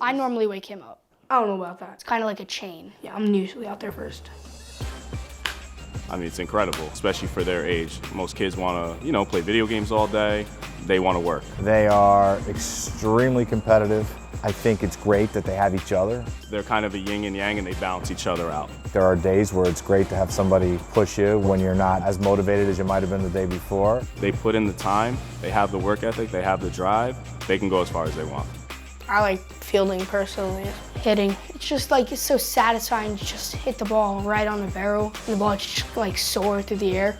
I normally wake him up. I don't know about that. It's kind of like a chain. Yeah, I'm usually out there first. I mean, it's incredible, especially for their age. Most kids want to, play video games all day. They want to work. They are extremely competitive. I think it's great that they have each other. They're kind of a yin and yang, and they balance each other out. There are days where it's great to have somebody push you when you're not as motivated as you might have been the day before. They put in the time, they have the work ethic, they have the drive, they can go as far as they want. I like fielding personally. Hitting. It's just like, it's so satisfying to just hit the ball right on the barrel and the ball just like soar through the air.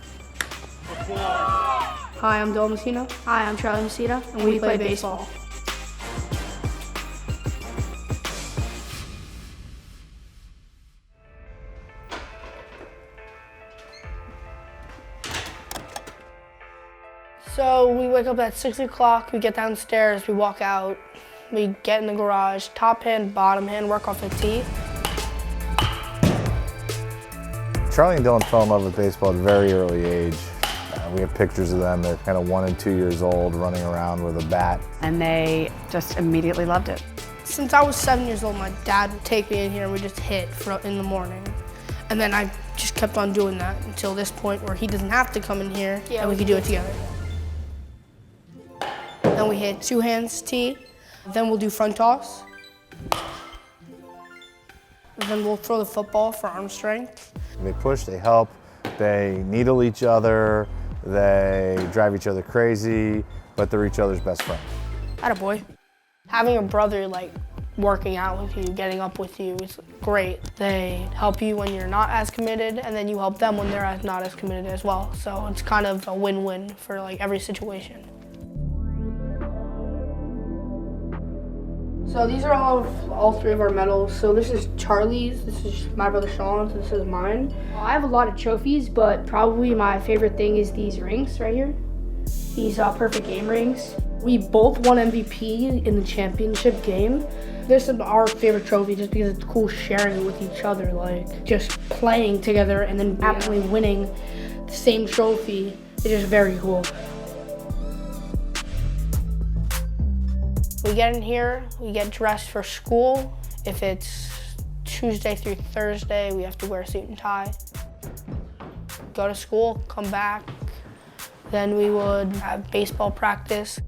Hi, I'm Dylan Messina. Hi, I'm Charlie Messina, And we play baseball. So we wake up at 6 o'clock, we get downstairs, we walk out, we get in the garage, top hand, bottom hand, work off the tee. Charlie and Dylan fell in love with baseball at a very early age. We have pictures of them. They're kind of 1 and 2 years old, running around with a bat. And they just immediately loved it. Since I was 7 years old, my dad would take me in here and we just hit in the morning. And then I just kept on doing that until this point where he doesn't have to come in here and we could do it together. Then we hit 2 hands tee, then we'll do front toss. Then we'll throw the football for arm strength. They push, they help, they needle each other, they drive each other crazy, but they're each other's best friend. Attaboy. Having a brother like working out with you, getting up with you is great. They help you when you're not as committed, and then you help them when they're not as committed as well. So it's kind of a win-win for like every situation. So these are all 3 of our medals. So this is Charlie's, this is my brother Sean's, this is mine. I have a lot of trophies, but probably my favorite thing is these rings right here. These perfect game rings. We both won MVP in the championship game. This is our favorite trophy just because it's cool sharing it with each other, like just playing together and then happily winning the same trophy. It's just very cool. We get in here, we get dressed for school. If it's Tuesday through Thursday, we have to wear a suit and tie. Go to school, come back. Then we would have baseball practice.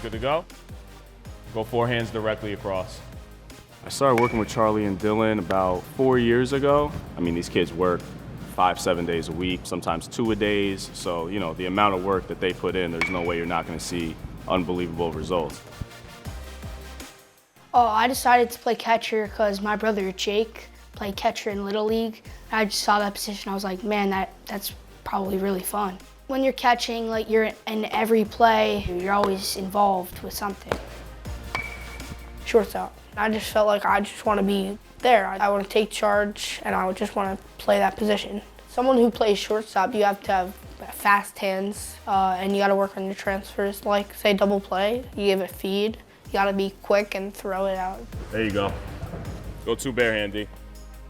Good to go? Go 4 hands directly across. I started working with Charlie and Dylan about 4 years ago. I mean, these kids work 5-7 days a week, sometimes 2 a days. So, the amount of work that they put in, there's no way you're not going to see unbelievable results. Oh, I decided to play catcher because my brother Jake played catcher in Little League. I just saw that position, I was like, man, that's probably really fun. When you're catching, like you're in every play, you're always involved with something. Shortstop. I just felt like I just want to be there. I want to take charge and I would just want to play that position. Someone who plays shortstop, you have to have fast hands and you got to work on your transfers. Like say double play, you give it feed, you got to be quick and throw it out. There you go. Go 2 bare handy.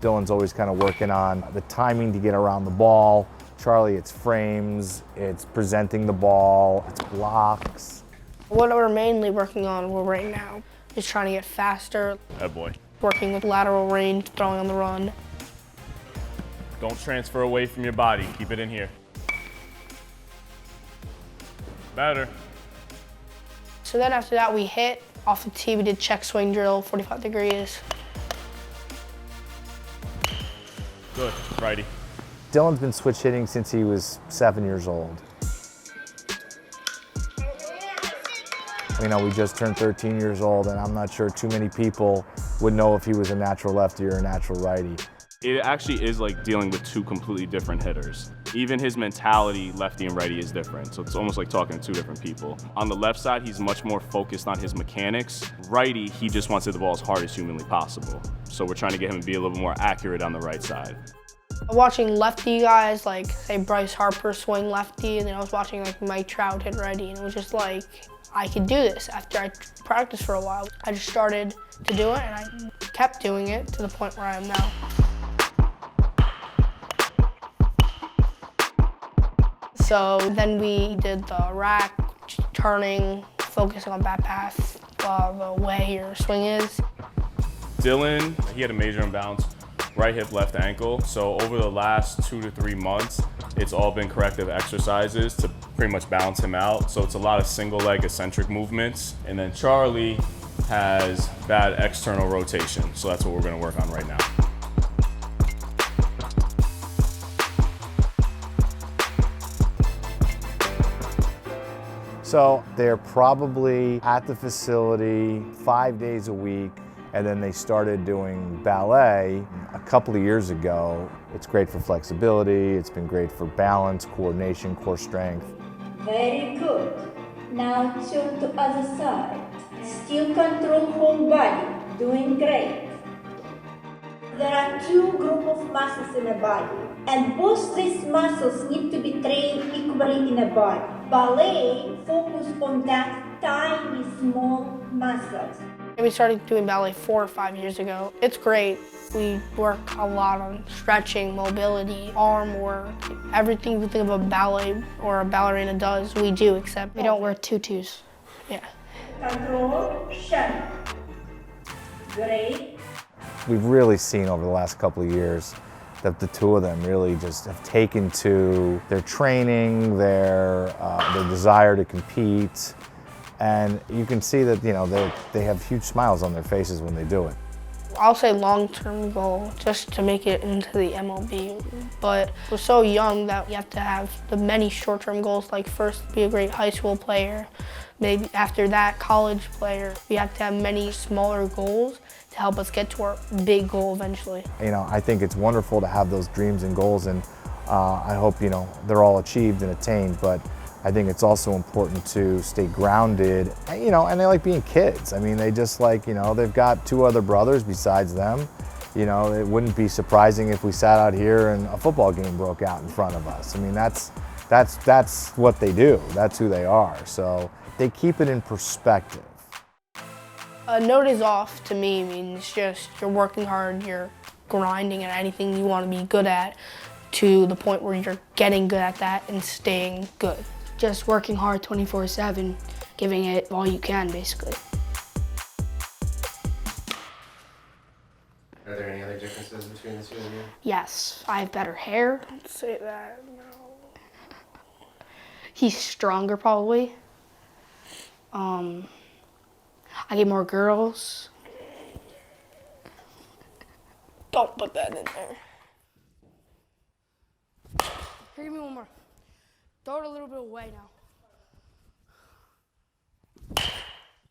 Dylan's always kind of working on the timing to get around the ball. Charlie, it's frames, it's presenting the ball, it's blocks. What we're mainly working on right now is trying to get faster. That boy. Working with lateral range, throwing on the run. Don't transfer away from your body. Keep it in here. Better. So then after that we hit. Off the tee we did check swing drill, 45 degrees. Good, righty. Dylan's been switch hitting since he was 7 years old. We just turned 13 years old, and I'm not sure too many people would know if he was a natural lefty or a natural righty. It actually is like dealing with 2 completely different hitters. Even his mentality, lefty and righty, is different. So it's almost like talking to 2 different people. On the left side, he's much more focused on his mechanics. Righty, he just wants to hit the ball as hard as humanly possible. So we're trying to get him to be a little bit more accurate on the right side. Watching lefty guys, like say Bryce Harper swing lefty, and then I was watching like Mike Trout hit righty, and it was just like, I could do this after I practiced for a while. I just started to do it, and I kept doing it to the point where I am now. So then we did the rack, turning, focusing on bat path, the way your swing is. Dylan, he had a major imbalance, right hip, left ankle. So over the last 2 to 3 months, it's all been corrective exercises to pretty much balance him out. So it's a lot of single leg eccentric movements. And then Charlie has bad external rotation. So that's what we're gonna work on right now. So they're probably at the facility 5 days a week, and then they started doing ballet a couple of years ago. It's great for flexibility, it's been great for balance, coordination, core strength. Very good. Now turn to other side. Still control whole body. Doing great. There are two groups of muscles in a body, and both these muscles need to be trained equally in a body. Ballet focuses on that tiny, small muscles. We started doing ballet 4 or 5 years ago. It's great. We work a lot on stretching, mobility, arm work. Everything you think of a ballet or a ballerina does, we do, except We don't wear tutus. Yeah. Control, shut. Great. We've really seen over the last couple of years that the two of them really just have taken to their training, their desire to compete, and you can see that they have huge smiles on their faces when they do it. I'll say long-term goal, just to make it into the MLB. But we're so young that you have to have the many short-term goals, like first be a great high school player, maybe after that college player. We have to have many smaller goals to help us get to our big goal eventually. I think it's wonderful to have those dreams and goals, and I hope they're all achieved and attained, but I think it's also important to stay grounded, and they like being kids. I mean, they just they've got 2 other brothers besides them. It wouldn't be surprising if we sat out here and a football game broke out in front of us. I mean, that's what they do. That's who they are. So they keep it in perspective. No days off to me means just you're working hard, you're grinding at anything you want to be good at to the point where you're getting good at that and staying good. Just working hard 24/7, giving it all you can, basically. Are there any other differences between the two of you? Yes, I have better hair. Don't say that, no. He's stronger, probably. I get more girls. Don't put that in there. Here, give me one more. Throw it a little bit away now.